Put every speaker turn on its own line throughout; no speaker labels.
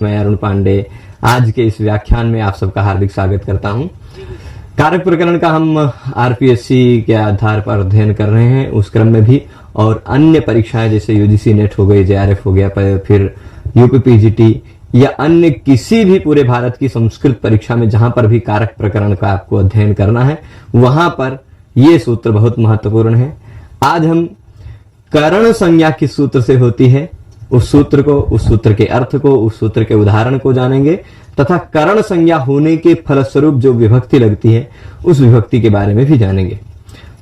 मैं अरुण पांडे आज के इस व्याख्यान में आप सबका हार्दिक स्वागत करता हूं। कारक प्रकरण का हम आरपीएससी के आधार पर अध्ययन कर रहे हैं, उस क्रम में भी और अन्य परीक्षाएं जैसे यूजीसी नेट हो गई, जेआरएफ हो गया, फिर यूपीपीजीटी या अन्य किसी भी पूरे भारत की संस्कृत परीक्षा में जहां पर भी कारक प्रकरण का आपको अध्ययन करना है वहां पर ये सूत्र बहुत महत्वपूर्ण है। आज हम करण संज्ञा किस सूत्र से होती है उस सूत्र को, उस सूत्र के अर्थ को, उस सूत्र के उदाहरण को जानेंगे तथा करण संज्ञा होने के फलस्वरूप जो विभक्ति लगती है उस विभक्ति के बारे में भी जानेंगे।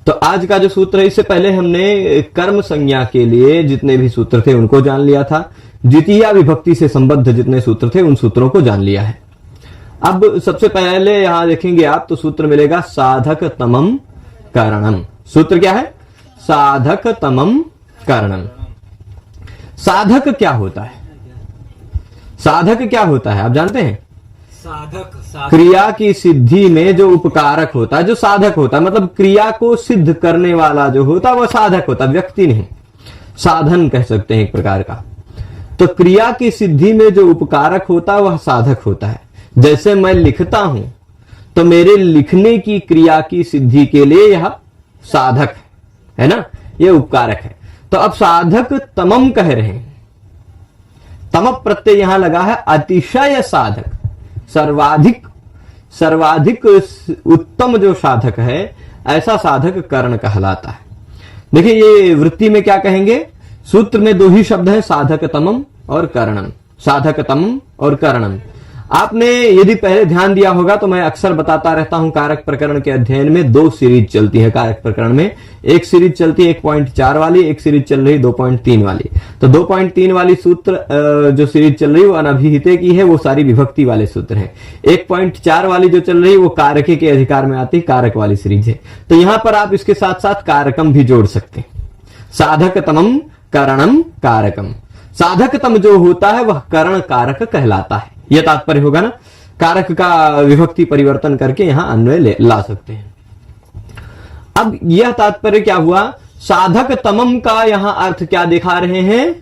तो आज का जो सूत्र है, इससे पहले हमने कर्म संज्ञा के लिए जितने भी सूत्र थे उनको जान लिया था, द्वितीय विभक्ति से संबद्ध जितने सूत्र थे उन सूत्रों को जान लिया है। अब सबसे पहले यहां देखेंगे आप तो सूत्र मिलेगा साधक तमम करणम। सूत्र क्या है? साधक तमम करणम। साधक क्या होता है? साधक क्या होता है आप जानते हैं?
साधक
क्रिया की सिद्धि में जो उपकारक होता है, जो साधक होता है, मतलब क्रिया को सिद्ध करने वाला जो होता है वह साधक होता है, व्यक्ति नहीं, साधन कह सकते हैं एक प्रकार का। तो क्रिया की सिद्धि में जो उपकारक होता है वह साधक होता है। जैसे मैं लिखता हूं तो मेरे लिखने की क्रिया की सिद्धि के लिए यह साधक है ना, यह उपकारक है। तो अब साधक तमम कह रहे हैं, तम प्रत्यय यहां लगा है, अतिशय साधक, सर्वाधिक उत्तम जो साधक है ऐसा साधक कर्ण कहलाता है। देखिए ये वृत्ति में क्या कहेंगे, सूत्र में दो ही शब्द हैं, साधक तमम और कर्णम। साधक तमम और कर्णम आपने यदि पहले ध्यान दिया होगा तो मैं अक्सर बताता रहता हूं कारक प्रकरण के अध्ययन में दो सीरीज चलती है। कारक प्रकरण में एक सीरीज चलती है 1.4 वाली, एक सीरीज चल रही 2.3 वाली। तो 2.3 वाली सूत्र जो सीरीज चल रही है वो अनभिहिते की है, वो सारी विभक्ति वाले सूत्र हैं। 1.4 वाली जो चल रही है वो कारके के अधिकार में आती है, कारक वाली सीरीज है। तो यहां पर आप इसके साथ साथ कारकम भी जोड़ सकते हैं। साधक तमम करणम कारकम। साधकतम जो होता है वह करण कारक कहलाता है, यह तात्पर्य होगा ना। कारक का विभक्ति परिवर्तन करके यहां अन्वय ला सकते हैं। अब यह तात्पर्य क्या हुआ, साधक तमम का यहां अर्थ क्या दिखा रहे हैं,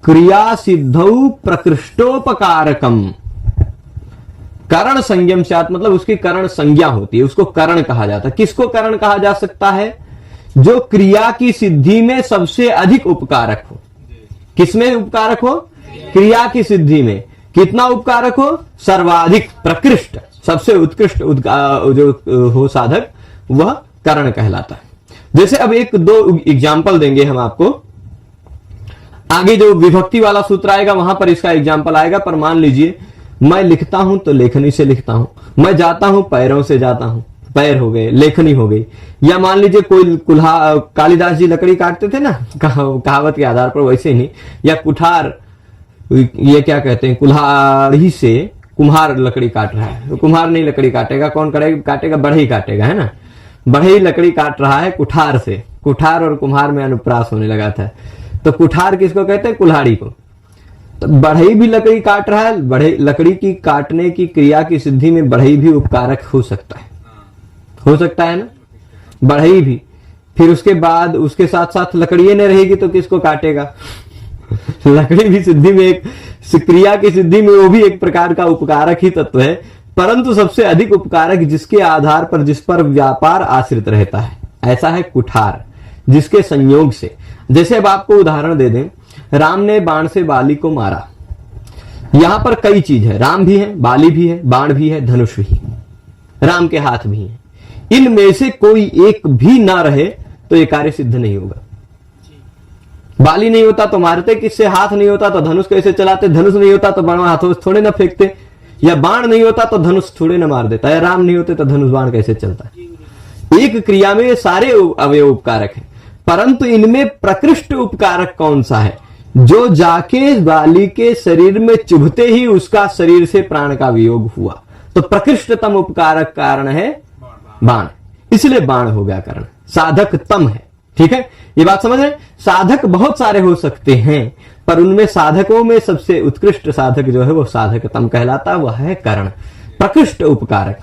क्रिया सिद्धौ प्रकृष्टोपकारकम। करण संज्ञम साथ मतलब उसकी करण संज्ञा होती है, उसको करण कहा जाता है। किसको करण कहा जा सकता है? जो क्रिया की सिद्धि में सबसे अधिक उपकारक हो। किसमें उपकारक हो? क्रिया की सिद्धि में। कितना उपकारक हो? सर्वाधिक, प्रकृष्ट, सबसे उत्कृष्ट जो हो साधक वह करण कहलाता है। जैसे अब एक दो एग्जाम्पल देंगे हम आपको, आगे जो विभक्ति वाला सूत्र आएगा वहां पर इसका एग्जाम्पल आएगा। पर मान लीजिए मैं लिखता हूं तो लेखनी से लिखता हूं, मैं जाता हूं पैरों से जाता हूं, पैर हो गए, लेखनी हो गई। या मान लीजिए कोई कालिदास जी लकड़ी काटते थे ना कहावत के आधार पर, वैसे नहीं। या कुठार, ये क्या कहते हैं, कुल्हाड़ी से कुम्हार लकड़ी काट रहा है, तो कुम्हार नहीं लकड़ी काटेगा, कौन काटेगा? बढ़ई काटेगा, है ना। बढ़ई लकड़ी काट रहा है कुठार से। कुठार और कुम्हार में अनुप्रास होने लगा था। तो कुठार किसको कहते हैं? कुल्हाड़ी को। तो बढ़ई भी लकड़ी काट रहा है, बढ़ई लकड़ी की काटने की क्रिया की सिद्धि में बढ़ई भी उपकारक हो सकता है, हो सकता है ना, बढ़ई भी। फिर उसके बाद उसके साथ साथ लकड़ी नहीं रहेगी तो किसको काटेगा? लकड़ी भी सिद्धि में एक क्रिया की सिद्धि में वो भी एक प्रकार का उपकारक ही तत्व है, परंतु सबसे अधिक उपकारक जिसके आधार पर, जिस पर व्यापार आश्रित रहता है, ऐसा है कुठार, जिसके संयोग से। जैसे अब आपको उदाहरण दे दें, राम ने बाण से बाली को मारा। यहां पर कई चीज है, राम भी है, बाली भी है, बाण भी है, धनुष भी, राम के हाथ भी है। इनमें से कोई एक भी ना रहे तो ये कार्य सिद्ध नहीं होगा। बाली नहीं होता तो मारते किससे? हाथ नहीं होता तो धनुष कैसे चलाते? धनुष नहीं होता तो बाण हाथों से थोड़े ना फेंकते। या बाण नहीं होता तो धनुष थोड़े ना मार देता। या राम नहीं होते तो धनुष बाण कैसे चलता? एक क्रिया में सारे अवयव उपकारक हैं, परंतु इनमें प्रकृष्ट उपकारक कौन सा है? जो जाके बाली के शरीर में चुभते ही उसका शरीर से प्राण का वियोग हुआ। तो प्रकृष्टतम उपकारक कारण है बाण, इसलिए बाण हो गया कारण। साधक तम है, ठीक है, ये बात समझ रहे? साधक बहुत सारे हो सकते हैं, पर उनमें साधकों में सबसे उत्कृष्ट साधक जो है वो साधक तम कहलाता, वह है कर्ण, प्रकृष्ट उपकारक।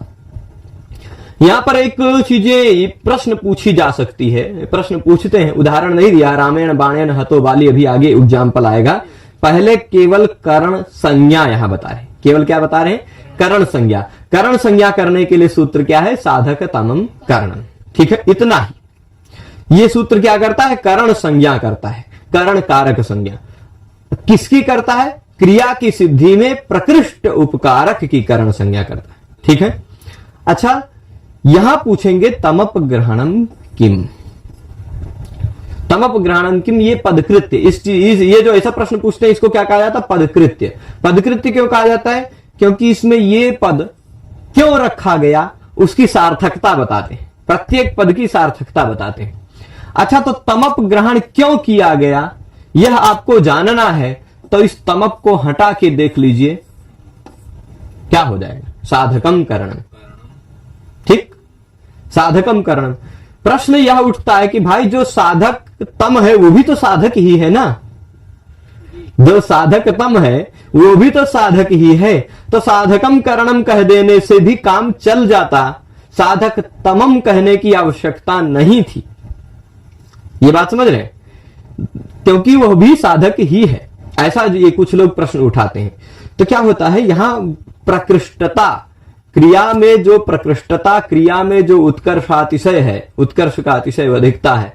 यहां पर एक चीजें प्रश्न पूछी जा सकती है, प्रश्न पूछते हैं, उदाहरण नहीं दिया, रामेण बाणेन हतो बाली, अभी आगे एग्जाम्पल आएगा पहले केवल करण संज्ञा यहां बता रहे, केवल क्या बता रहे हैं, करण संज्ञा। करण संज्ञा करने के लिए सूत्र क्या है, साधक तमम करणम। ठीक है, इतना ही। ये सूत्र क्या करता है, करण संज्ञा करता है, करण कारक संज्ञा। किसकी करता है, क्रिया की सिद्धि में प्रकृष्ट उपकारक की करण संज्ञा करता है। ठीक है, अच्छा यहां पूछेंगे तमप ग्रहणम किम, तमप ग्रहणम किम, ये पदकृत्य, इस चीज, ये जो ऐसा प्रश्न पूछते हैं इसको क्या कहा जाता है, पदकृत्य। पदकृत्य क्यों कहा जाता है, क्योंकि इसमें ये पद क्यों रखा गया उसकी सार्थकता बताते हैं, प्रत्येक पद की सार्थकता बताते हैं। अच्छा, तो तमप ग्रहण क्यों किया गया यह आपको जानना है, तो इस तमप को हटा के देख लीजिए क्या हो जाएगा, साधकम करणम। ठीक, साधकम करणम। प्रश्न यह उठता है कि भाई जो साधक तम है वो भी तो साधक ही है ना, जो साधक तम है वो भी तो साधक ही है, तो साधकम करणम कह देने से भी काम चल जाता, साधक तमम कहने की आवश्यकता नहीं थी। ये बात समझ रहे हैं, क्योंकि वह भी साधक ही है, ऐसा ये कुछ लोग प्रश्न उठाते हैं। तो क्या होता है, यहां प्रकृष्टता, क्रिया में जो प्रकृष्टता, क्रिया में जो उत्कर्षातिशय है, उत्कर्ष का अतिशय अधिकता है,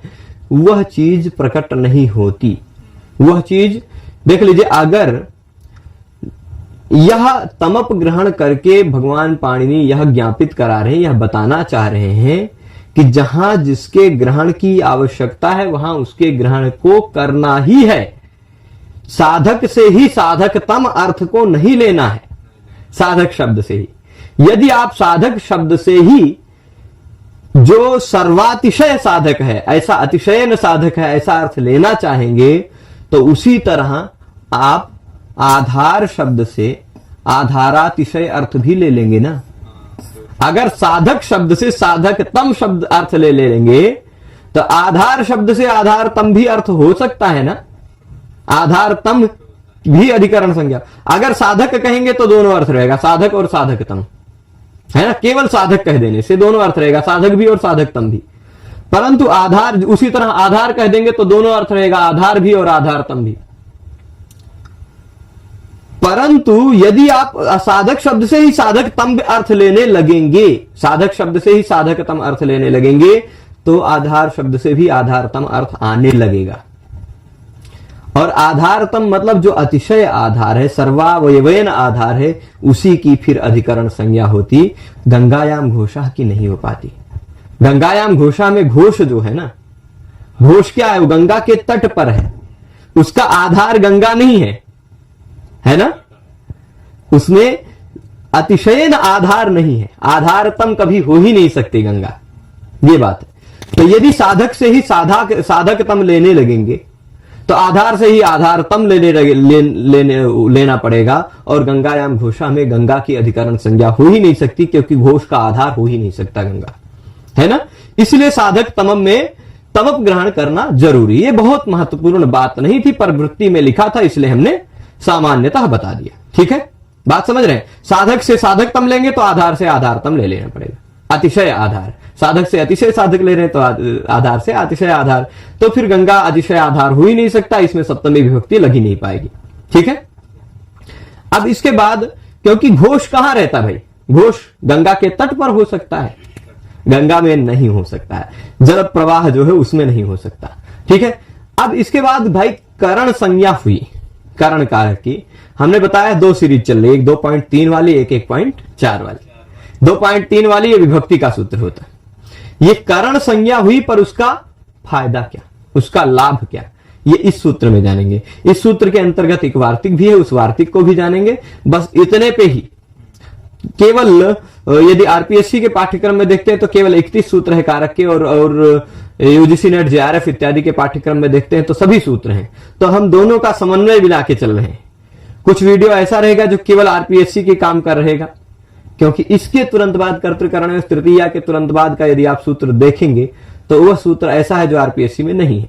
वह चीज प्रकट नहीं होती। वह चीज देख लीजिए, अगर यह तमप ग्रहण करके भगवान पाणिनि यह ज्ञापित करा रहे हैं, यह बताना चाह रहे हैं कि जहां जिसके ग्रहण की आवश्यकता है वहां उसके ग्रहण को करना ही है। साधक से ही साधक तम अर्थ को नहीं लेना है, साधक शब्द से ही। यदि आप साधक शब्द से ही जो सर्वातिशय साधक है, ऐसा अतिशयन साधक है, ऐसा अर्थ लेना चाहेंगे, तो उसी तरह आप आधार शब्द से आधारातिशय अर्थ भी ले लेंगे ना। अगर साधक शब्द से साधक तम शब्द अर्थ ले लेंगे तो आधार शब्द से आधार तम भी अर्थ हो सकता है ना, आधार तम भी अधिकरण संज्ञा। अगर साधक कहेंगे तो दोनों अर्थ रहेगा, साधक और साधक तम, है ना। केवल साधक कह देने से दोनों अर्थ रहेगा, साधक भी और साधक तम भी। परंतु आधार, उसी तरह आधार कह देंगे तो दोनों अर्थ रहेगा, आधार भी और आधार तम भी। परंतु यदि आप साधक शब्द से ही साधक तम अर्थ लेने लगेंगे, साधक शब्द से ही साधक तम अर्थ लेने लगेंगे, तो आधार शब्द से भी आधारतम अर्थ आने लगेगा। और आधारतम मतलब जो अतिशय आधार है, सर्वावयवेन आधार है, उसी की फिर अधिकरण संज्ञा होती, गंगायाम घोषा की नहीं हो पाती। गंगायाम घोषा में घोष जो है ना, घोष क्या है, वो गंगा के तट पर है, उसका आधार गंगा नहीं है ना, उसमें अतिशयन आधार नहीं है, आधारतम कभी हो ही नहीं सकती गंगा, ये बात है। तो यदि साधक से ही साधकतम लेने लगेंगे तो आधार से ही आधारतम लेना पड़ेगा, और गंगायाम घोषा में गंगा की अधिकरण संज्ञा हो ही नहीं सकती, क्योंकि घोष का आधार हो ही नहीं सकता गंगा, है ना। इसलिए साधक तमम में तमप ग्रहण करना जरूरी। ये बहुत महत्वपूर्ण बात नहीं थी, पर वृत्ति में लिखा था, इसलिए हमने सामान्यतः बता दिया। ठीक है, बात समझ रहे हैं। साधक से साधक तम लेंगे तो आधार से आधारतम ले लेना पड़ेगा, अतिशय आधार। साधक से अतिशय साधक ले रहे हैं तो आधार से अतिशय आधार, तो फिर गंगा अतिशय आधार हो ही नहीं सकता, इसमें सप्तमी विभक्ति लगी नहीं पाएगी। ठीक है, अब इसके बाद, क्योंकि घोष कहां रहता भाई, घोष गंगा के तट पर हो सकता है, गंगा में नहीं हो सकता है, जल प्रवाह जो है उसमें नहीं हो सकता। ठीक है, अब इसके बाद भाई करण संज्ञा हुई, करण कारक की। हमने बताया दो सीरीज चल रही है, एक 2.3 वाली, एक 1.4 वाली। 2.3 वाली ये विभक्ति का सूत्र होता है। ये करण संज्ञा हुई, पर उसका फायदा क्या, उसका लाभ क्या, ये इस सूत्र में जानेंगे। इस सूत्र के अंतर्गत एक वार्तिक भी है, उस वार्तिक को भी जानेंगे। बस इतने पे ही, केवल यदि आरपीएससी के पाठ्यक्रम में देखते हैं तो केवल 31 सूत्र है कारक के, और यूजीसी नेट जेआरएफ इत्यादि के पाठ्यक्रम में देखते हैं तो सभी सूत्र हैं। तो हम दोनों का समन्वय मिला के चल रहे हैं। कुछ वीडियो ऐसा रहेगा जो केवल आरपीएससी के काम कर रहेगा, क्योंकि इसके तुरंत बाद कर्तृकरण तृतीया के तुरंत बाद का यदि आप सूत्र देखेंगे तो वह सूत्र ऐसा है जो आरपीएससी में नहीं है,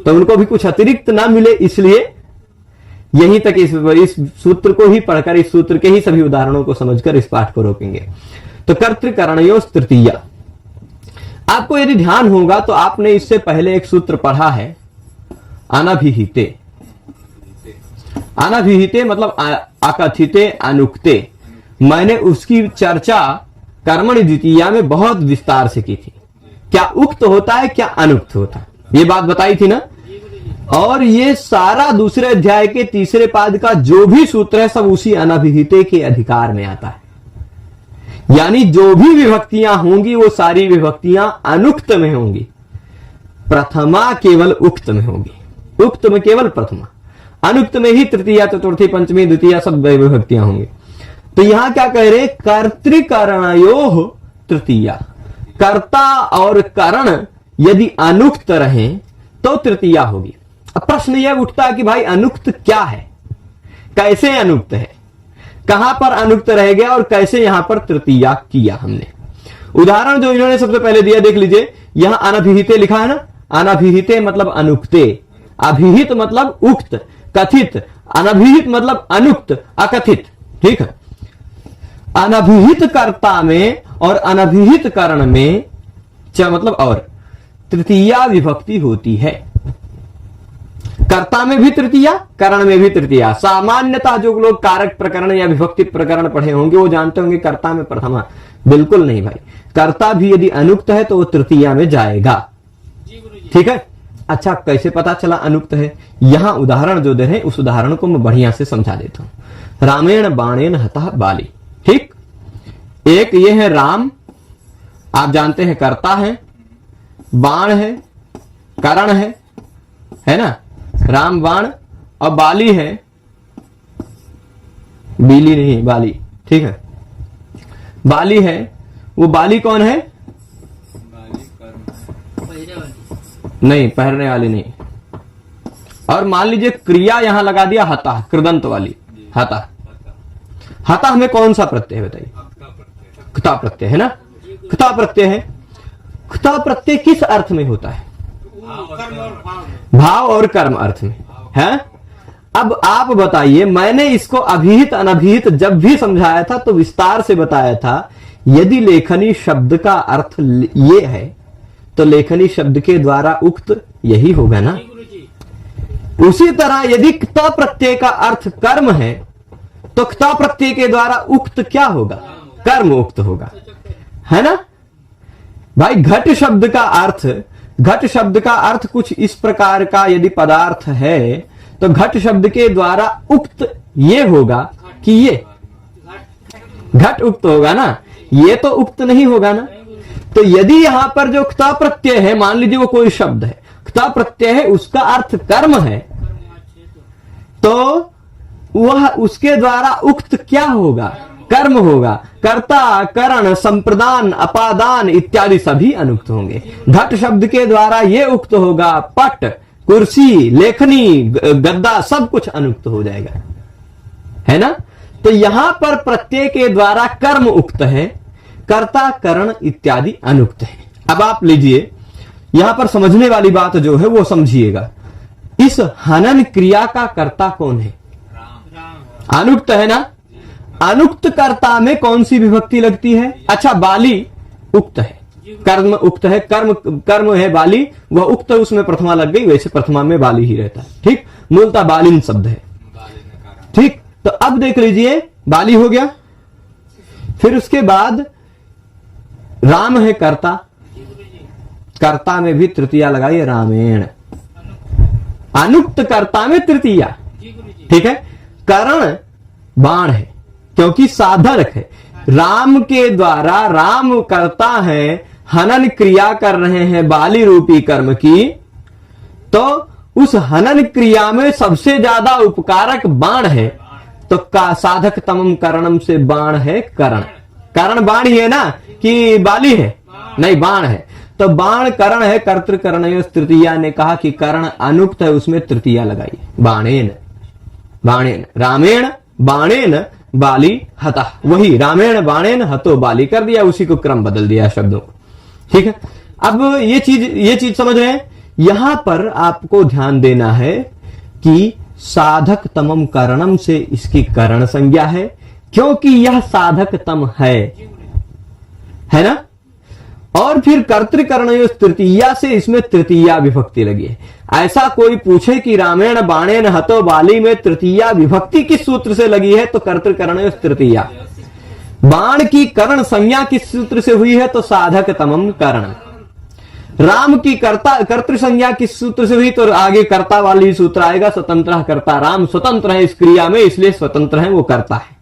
तो उनको भी कुछ अतिरिक्त ना मिले, इसलिए यहीं तक इस सूत्र को ही पढ़कर, इस सूत्र के ही सभी उदाहरणों को समझकर इस पाठ को रोकेंगे। तो कर्तृकरणयों तृतीया, आपको यदि ध्यान होगा तो आपने इससे पहले एक सूत्र पढ़ा है, अनभिहिते। अनभिहिते मतलब अकथिते अनुक्ते, मैंने उसकी चर्चा कर्मणि द्वितीया में बहुत विस्तार से की थी। क्या उक्त होता है, क्या अनुक्त होता है, ये बात बताई थी ना। और ये सारा दूसरे अध्याय के तीसरे पाद का जो भी सूत्र है सब उसी अनभिहिते के अधिकार में आता है। यानी जो भी विभक्तियां होंगी वो सारी विभक्तियां अनुक्त में होंगी, प्रथमा केवल उक्त में होगी, उक्त में केवल प्रथमा, अनुक्त में ही तृतीया चतुर्थी पंचमी द्वितीया सब विभक्तियां होंगी। तो यहां क्या कह रहे, कर्तृकरणयोः तृतीया, कर्ता और करण यदि अनुक्त रहे तो तृतीया होगी। अब प्रश्न यह उठता है कि भाई अनुक्त क्या है, कैसे अनुक्त है, कहां पर अनुक्त रह गया और कैसे यहां पर तृतीया किया हमने। उदाहरण जो इन्होंने सबसे पहले दिया देख लीजिए, यहां अनभिहिते लिखा है ना, अनभिहिते मतलब अनुक्ते, अभिहित मतलब उक्त कथित, अनभिहित मतलब अनुक्त अकथित, ठीक है। अनभिहित कर्ता में और अनभिहित करण में मतलब और तृतीया विभक्ति होती है। कर्ता में भी तृतीया, करण में भी तृतीया। सामान्यतः जो लोग कारक प्रकरण या विभक्ति प्रकरण पढ़े होंगे वो जानते होंगे कर्ता में प्रथमा, बिल्कुल नहीं भाई, कर्ता भी यदि अनुक्त है तो वो तृतीया में जाएगा, ठीक है। अच्छा, कैसे पता चला अनुक्त है, यहां उदाहरण जो दे रहे हैं उस उदाहरण को मैं बढ़िया से समझा देता हूं। रामेण बाणेन हतः बाली, ठीक, एक ये है राम, आप जानते हैं कर्ता है, बाण है, करण है ना, राम बाण, और बाली है, बीली नहीं बाली, ठीक है, बाली है। वो बाली कौन है, नहीं पहनने वाली नहीं। और मान लीजिए क्रिया यहां लगा दिया हता, कृदंत वाली हता, हता में कौन सा प्रत्यय है बताइए, क्ता प्रत्यय है ना, क्ता प्रत्यय है। क्ता प्रत्यय किस अर्थ में होता है, भाव और कर्म अर्थ में है। अब आप बताइए, मैंने इसको अभिहित अनभिहित जब भी समझाया था तो विस्तार से बताया था, यदि लेखनी शब्द का अर्थ ये है तो लेखनी शब्द के द्वारा उक्त यही होगा ना। उसी तरह यदि क्ता प्रत्यय का अर्थ कर्म है तो क्ता प्रत्यय के द्वारा उक्त क्या होगा, कर्म उक्त होगा, है ना भाई। घट शब्द का अर्थ, घट शब्द का अर्थ कुछ इस प्रकार का यदि पदार्थ है तो घट शब्द के द्वारा उक्त ये होगा कि ये घट उक्त होगा ना, ये तो उक्त नहीं होगा ना। तो यदि यहां पर जो क्ता प्रत्यय है, मान लीजिए वो कोई शब्द है, क्ता प्रत्यय है, उसका अर्थ कर्म है, तो वह उसके द्वारा उक्त क्या होगा, कर्म होगा। कर्ता, करण, संप्रदान, अपादान इत्यादि सभी अनुक्त होंगे। घट शब्द के द्वारा ये उक्त होगा, पट, कुर्सी, लेखनी, गद्दा सब कुछ अनुक्त हो जाएगा, है ना। तो यहां पर प्रत्यय के द्वारा कर्म उक्त है, कर्ता, करण इत्यादि अनुक्त है। अब आप लीजिए, यहां पर समझने वाली बात जो है वो समझिएगा, इस हनन क्रिया का कर्ता कौन है, अनुक्त है ना। अनुक्त कर्ता में कौन सी विभक्ति लगती है, अच्छा बाली उक्त है, कर्म उक्त है, कर्म है बाली, वह उक्त है, उसमें प्रथमा लग गई, वैसे प्रथमा में बाली ही रहता है, ठीक। मूलतः बालिन शब्द है, ठीक। तो अब देख लीजिए, बाली हो गया, फिर उसके बाद राम है कर्ता, कर्ता में भी तृतीया लगाइए, रामेण, अनुक्त कर्ता में तृतीया, ठीक है। करण बाण है क्योंकि साधक है, राम के द्वारा, राम करता है, हनन क्रिया कर रहे हैं बाली रूपी कर्म की, तो उस हनन क्रिया में सबसे ज्यादा उपकारक बाण है, तो का साधक तमम करणम से बाण है करण। करण बाण ही है ना कि बाली है, नहीं बाण है, तो बाण करण है। कर्तृकरण तृतीया ने कहा कि करण अनुक्त है, उसमें तृतीया लगाई, बाणेन, बाणेन, रामेण बाणेन बाली हता, वही रामेण बाणेन हतो बाली कर दिया, उसी को क्रम बदल दिया शब्दों को, ठीक है। अब ये चीज समझ रहे हैं। यहां पर आपको ध्यान देना है कि साधक तमम करणम से इसकी करण संज्ञा है, क्योंकि यह साधक तम है ना। और फिर कर्तृकरण तृतीया से इसमें तृतीया विभक्ति लगी है। ऐसा कोई पूछे कि रामेण बाणेन हतो बाली में तृतीया विभक्ति किस सूत्र से लगी है, तो कर्तृकरण तृतीया। बाण की करण संज्ञा किस सूत्र से हुई है, तो साधक तमम करण। राम की कर्तृ संज्ञा किस सूत्र से हुई, तो आगे कर्ता वाली सूत्र आएगा, स्वतंत्र कर्ता। राम स्वतंत्र है इस क्रिया में, इसलिए स्वतंत्र है, वो कर्ता है।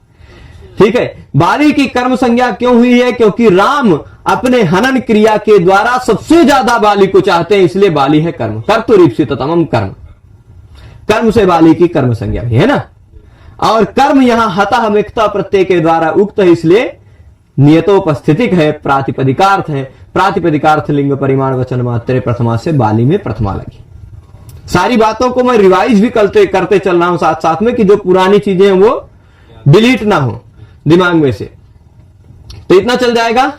ठीक है। बाली की कर्म संज्ञा क्यों हुई है, क्योंकि राम अपने हनन क्रिया के द्वारा सबसे ज्यादा बाली को चाहते हैं, इसलिए बाली है कर्म। कर्तुरीप्सित तमम कर्म, कर्म से बाली की कर्म संज्ञा हुई है ना। और कर्म यहां हतः मिक्ता प्रत्यय के द्वारा उक्त है, इसलिए नियतोपस्थितिक है, प्रातिपदिकार्थ है। प्रातिपदिकार्थ लिंग परिमाण वचन मात्रे प्रथमा से बाली में प्रथमा लगी। सारी बातों को मैं रिवाइज भी करते चल रहा हूं साथ साथ में, कि जो पुरानी चीजें हैं वो डिलीट ना हो दिमाग में से। तो इतना चल जाएगा।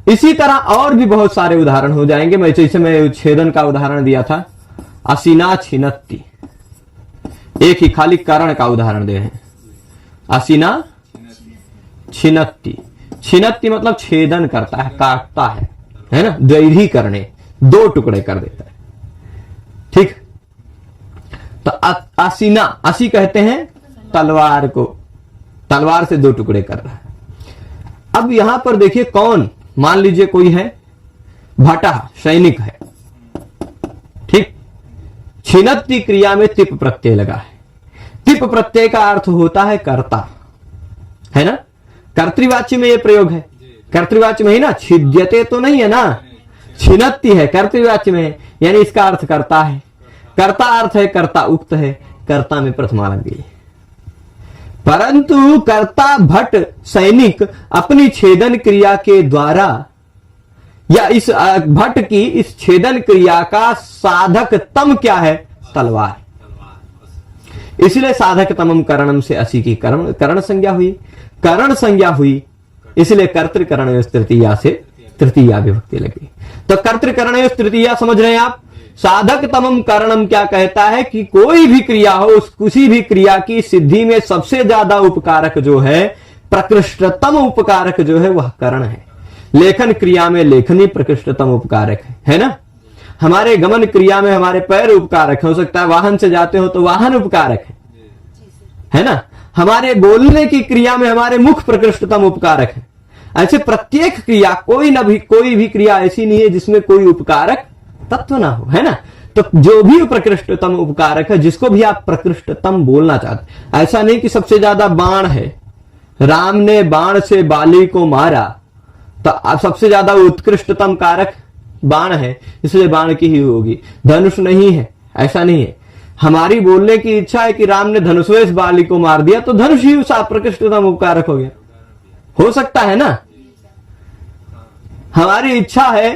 इसी तरह और भी बहुत सारे उदाहरण हो जाएंगे। मैं जैसे मैं छेदन का उदाहरण दिया था, असीना छिनत्ती, एक ही खाली कारण का उदाहरण दे रहे हैं। असीना छिनत्ती, छिनत्ती मतलब छेदन करता है, काटता है ना। द्वैधी करने, दो टुकड़े कर देता है। ठीक। तो असीना, असी कहते हैं तलवार को, तलवार से दो टुकड़े कर रहा है। अब यहां पर देखिए कौन, मान लीजिए कोई है भटा, सैनिक है। ठीक। छिनत्ती क्रिया में तिप प्रत्यय लगा है। तिप प्रत्यय का अर्थ होता है कर्ता, है ना। कर्तृवाच्य में यह प्रयोग है, कर्तृवाच्य में ही ना, छिद्यते तो नहीं है ना, छिनत्ती है, कर्तृवाच्य में है, यानी इसका अर्थ कर्ता है। कर्ता अर्थ है कर्ता उक्त है, कर्ता में प्रथमा लग गई। परंतु कर्ता भट सैनिक अपनी छेदन क्रिया के द्वारा, या इस भट की इस छेदन क्रिया का साधक तम क्या है, तलवार। इसलिए साधक तमम करणम से असी की करण संज्ञा हुई, करण संज्ञा हुई, इसलिए कर्तृकरण तृतीया से तृतीया विभक्ति लगी। तो कर्तृकरण तृतीया समझ रहे हैं आप। साधक तमम करणम क्या कहता है कि कोई भी क्रिया हो, उस किसी भी क्रिया की सिद्धि में सबसे ज्यादा उपकारक जो है, प्रकृष्टतम उपकारक जो है, वह करण है। लेखन क्रिया में लेखनी प्रकृष्टतम उपकारक है ना। हमारे गमन क्रिया में हमारे पैर उपकारक हो सकता है, वाहन से जाते हो तो वाहन उपकारक है ना। हमारे बोलने की क्रिया में हमारे मुख प्रकृष्टतम उपकारक है। ऐसे प्रत्येक क्रिया, कोई भी क्रिया ऐसी नहीं है जिसमें कोई उपकारक तत्व ना हो, है ना। तो जो भी प्रकृष्टतम उपकारक है, जिसको भी आप प्रकृष्टतम बोलना चाहते, ऐसा नहीं कि सबसे ज्यादा बाण है, राम ने बाण से बाली को मारा, तो सबसे ज्यादा उत्कृष्टतम कारक बाण है, इसलिए बाण की ही होगी, धनुष नहीं है, ऐसा नहीं है। हमारी बोलने की इच्छा है कि राम ने धनुष बाली को मार दिया, तो धनुष ही उस प्रकृष्टतम उपकारक हो गया, हो सकता है ना। हमारी इच्छा है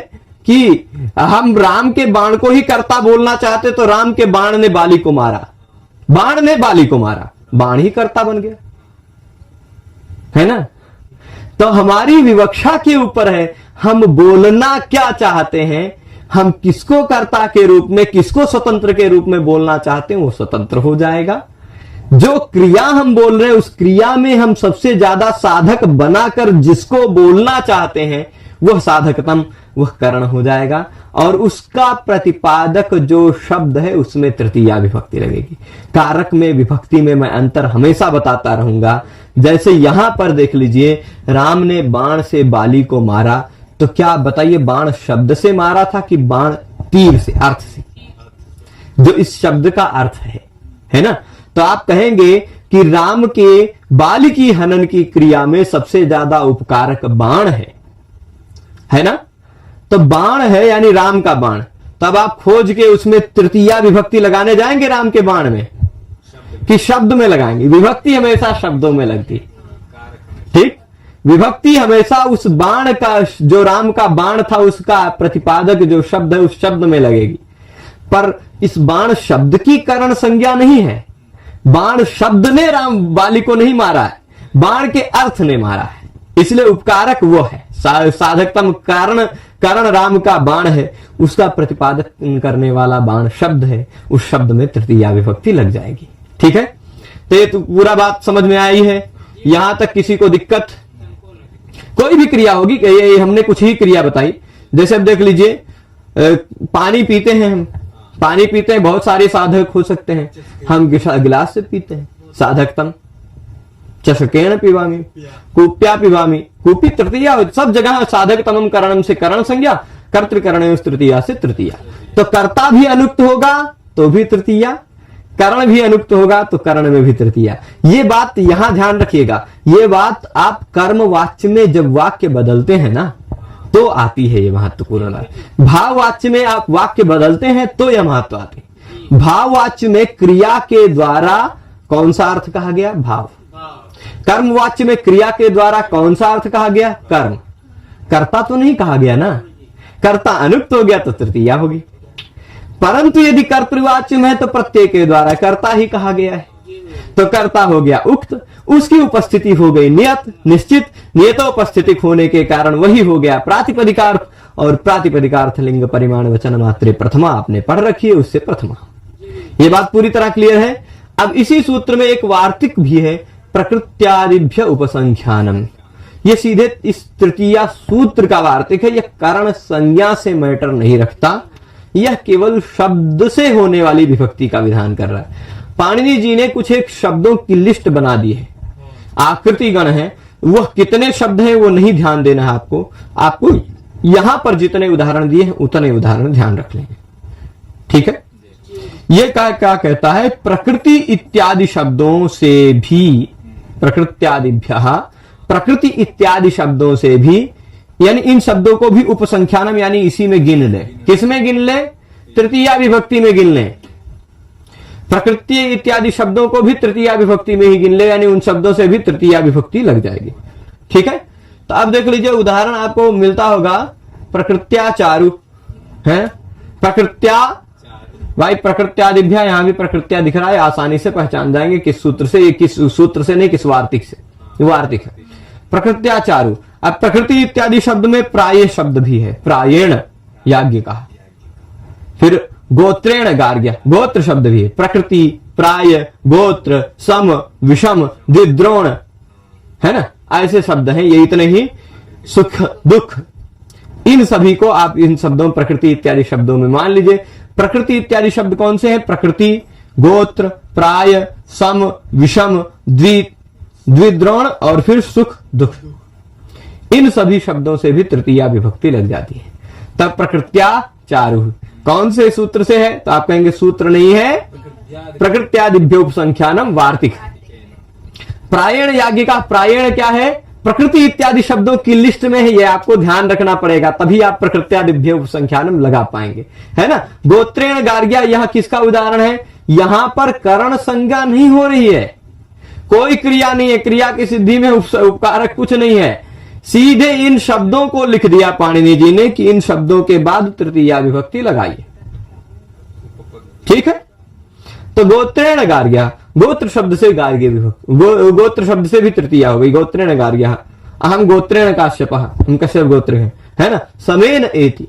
कि हम राम के बाण को ही कर्ता बोलना चाहते, तो राम के बाण ने बाली को मारा, बाण ने बाली को मारा, बाण ही कर्ता बन गया, है ना। तो हमारी विवक्षा के ऊपर है, हम बोलना क्या चाहते हैं, हम किसको कर्ता के रूप में, किसको स्वतंत्र के रूप में बोलना चाहते हैं, वो स्वतंत्र हो जाएगा। जो क्रिया हम बोल रहे हैं, उस क्रिया में हम सबसे ज्यादा साधक बनाकर जिसको बोलना चाहते हैं, वह साधकतम, वह करण हो जाएगा। और उसका प्रतिपादक जो शब्द है, उसमें तृतीया विभक्ति लगेगी। कारक में विभक्ति में मैं अंतर हमेशा बताता रहूंगा। जैसे यहां पर देख लीजिए, राम ने बाण से बाली को मारा, तो क्या बताइए, बाण शब्द से मारा था कि बाण तीर से, अर्थ से, जो इस शब्द का अर्थ है ना। तो आप कहेंगे कि राम के बाली की हनन की क्रिया में सबसे ज्यादा उपकारक बाण है ना। तो बाण है यानी राम का बाण, तब आप खोज के उसमें तृतीया विभक्ति लगाने जाएंगे राम के बाण में कि शब्द में लगाएंगे। विभक्ति हमेशा शब्दों में लगती, ठीक। विभक्ति हमेशा उस बाण का, जो राम का बाण था, उसका प्रतिपादक जो शब्द है, उस शब्द में लगेगी। पर इस बाण शब्द की करण संज्ञा नहीं है। बाण शब्द ने राम बाली को नहीं मारा है, बाण के अर्थ ने मारा है, इसलिए उपकारक वो है। साधकतम करण राम का बाण है, उसका प्रतिपादक करने वाला बाण शब्द है, उस शब्द में तृतीया विभक्ति लग जाएगी। ठीक है। तो ये तो पूरा बात समझ में आई है। यहां तक किसी को दिक्कत, कोई भी क्रिया होगी, ये हमने कुछ ही क्रिया बताई, जैसे अब देख लीजिए, पानी पीते हैं हम, पानी पीते हैं, बहुत सारे साधक हो सकते हैं। हम गिलास से पीते हैं, साधकतम चषकेण पिबामी, कूप्या पिबामी, कूपी तृतीया, सब जगह साधकतमम करणम से करण संज्ञा, कर्तृकरण तृतीया से तृतीया। तो कर्ता भी अनुक्त होगा तो भी तृतीया, करण भी अनुक्त होगा तो करण में भी तृतीया। ये बात यहां ध्यान रखिएगा, ये बात आप कर्म वाच्य में जब वाक्य बदलते हैं ना तो आती है ये महत्वपूर्ण बात। भाव वाच्य में आप वाक्य बदलते हैं तो यह महत्व आती है। भाव वाच्य में क्रिया के द्वारा कौन सा अर्थ कहा गया? भाव। कर्म वाच्य में क्रिया के द्वारा कौन सा अर्थ कहा गया? कर्म। कर्ता तो नहीं कहा गया ना, कर्ता अनुक्त हो गया तो तृतीया होगी। परंतु यदि कर्तृवाच्य में तो प्रत्यय के द्वारा कर्ता ही कहा गया है, तो कर्ता हो गया उक्त, उसकी उपस्थिति हो गई नियत, निश्चित, नियतोपस्थितिक होने के कारण वही हो गया प्रातिपदिकार्थ, और प्रातिपदिकार्थ लिंग परिमाण वचन मात्रे प्रथमा आपने पढ़ रखी है, उससे प्रथमा। ये बात पूरी तरह क्लियर है। अब इसी सूत्र में एक वार्तिक भी है, प्रकृत्यादिभ्य उपसंख्यानम। ये सीधे इस तृतीया सूत्र का वार्तिक है, यह कारण संज्ञा से मैटर नहीं रखता, यह केवल शब्द से होने वाली विभक्ति का विधान कर रहा है। पाणिनि जी ने कुछ एक शब्दों की लिस्ट बना दी है, आकृति गण है, वह कितने शब्द हैं वो नहीं ध्यान देना है आपको यहां पर जितने उदाहरण दिए हैं उतने उदाहरण ध्यान रख लेंगे, ठीक है। ये क्या कहता है? प्रकृति इत्यादि शब्दों से भी, प्रकृत्यादिभ्यः, प्रकृति इत्यादि शब्दों से भी, यानी इन शब्दों को भी उपसंख्यानम यानी इसी में गिन ले। किसमें गिन ले? तृतीया विभक्ति में गिन ले। प्रकृति इत्यादि शब्दों को भी तृतीया विभक्ति में ही गिन ले, यानी उन शब्दों से भी तृतीया विभक्ति लग जाएगी, ठीक है। तो अब देख लीजिए उदाहरण आपको मिलता होगा, प्रकृत्या चारु है, प्रकृत्या, भाई प्रकृत्यादिभ्या, यहां भी प्रकृत्या दिख रहा है, आसानी से पहचान जाएंगे किस सूत्र से, ये किस सूत्र से नहीं, किस वार्तिक से, वार्तिक है प्रकृत्या चारु। अब प्रकृति इत्यादि शब्द में प्राय शब्द भी है, प्रायेण याज्ञ का, फिर गोत्रेण गार्ग्य, गोत्र शब्द भी है, प्रकृति, प्राय, गोत्र, सम, विषम, द्विद्रोण, है ना, ऐसे शब्द हैं। ये इतने ही, सुख, दुख, इन सभी को आप इन शब्दों, प्रकृति इत्यादि शब्दों में मान लीजिए। प्रकृति इत्यादि शब्द कौन से हैं? प्रकृति, गोत्र, प्राय, सम, विषम, द्विद्रोण और फिर सुख, दुख, इन सभी शब्दों से भी तृतीया विभक्ति लग जाती है। तब प्रकृत्या चारु कौन से सूत्र से है? तो आप कहेंगे सूत्र नहीं है, प्रकृत्यादिभ्यो उपसंख्यानम वार्तिक। प्रायण याज्ञ का, प्रायण क्या है? प्रकृति इत्यादि शब्दों की लिस्ट में है, ये आपको ध्यान रखना पड़ेगा, तभी आप प्रकृत्यादिभ्यो उपसंख्यानम लगा पाएंगे, है ना। गोत्रेण गार्ग्या, यह किसका उदाहरण है? यहां पर करण संज्ञा नहीं हो रही है, कोई क्रिया नहीं है, क्रिया की सिद्धि में उपकारक कुछ नहीं है, सीधे इन शब्दों को लिख दिया पाणिनि जी ने कि इन शब्दों के बाद तृतीया विभक्ति लगाइए, ठीक है। तो गोत्रेण गार्ग्या, गोत्र शब्द से गार्ग्य विभक्ति, गोत्र शब्द से भी तृतीया हो गई, गोत्रेण गार्ग्या। अहम गोत्रेण काश्यपः, हम कश्यप गोत्र है ना। समेन एति,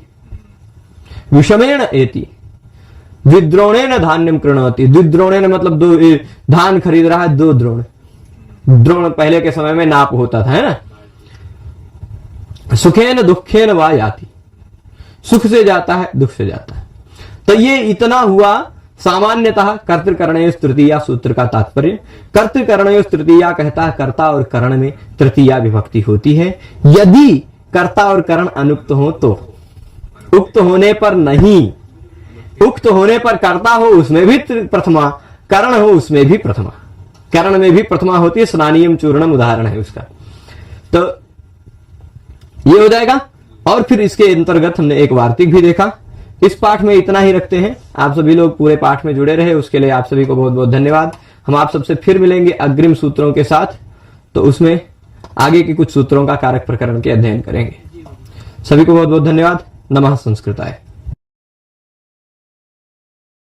विषमेण एति, द्विद्रोणेन धान्यम कृणोति, द्विद्रोणेन मतलब दो धान खरीद रहा है, दो द्रोण, द्रोण पहले के समय में नाप होता था, है ना। सुखेन दुखेन वा याति, सुख से जाता है, दुख से जाता है। तो ये इतना हुआ सामान्यतः कर्तृकरणयोः तृतीया सूत्र का तात्पर्य। कर्तृकरणयोः तृतीया कहता है कर्ता और करण में तृतीया विभक्ति होती है। यदि कर्ता और करण अनुक्त हो तो, उक्त होने पर नहीं, उक्त होने पर कर्ता हो उसमें भी प्रथमा, करण हो उसमें भी प्रथमा, करण में भी प्रथमा होती है। स्नानियम चूर्णम उदाहरण है उसका। तो ये हो जाएगा। और फिर इसके अंतर्गत हमने एक वार्तिक भी देखा। इस पाठ में इतना ही रखते हैं। आप सभी लोग पूरे पाठ में जुड़े रहे, उसके लिए आप सभी को बहुत बहुत धन्यवाद। हम आप सबसे फिर मिलेंगे अग्रिम सूत्रों के साथ, तो उसमें आगे के कुछ सूत्रों का कारक प्रकरण के अध्ययन करेंगे। सभी को बहुत बहुत धन्यवाद। नमः संस्कृताय।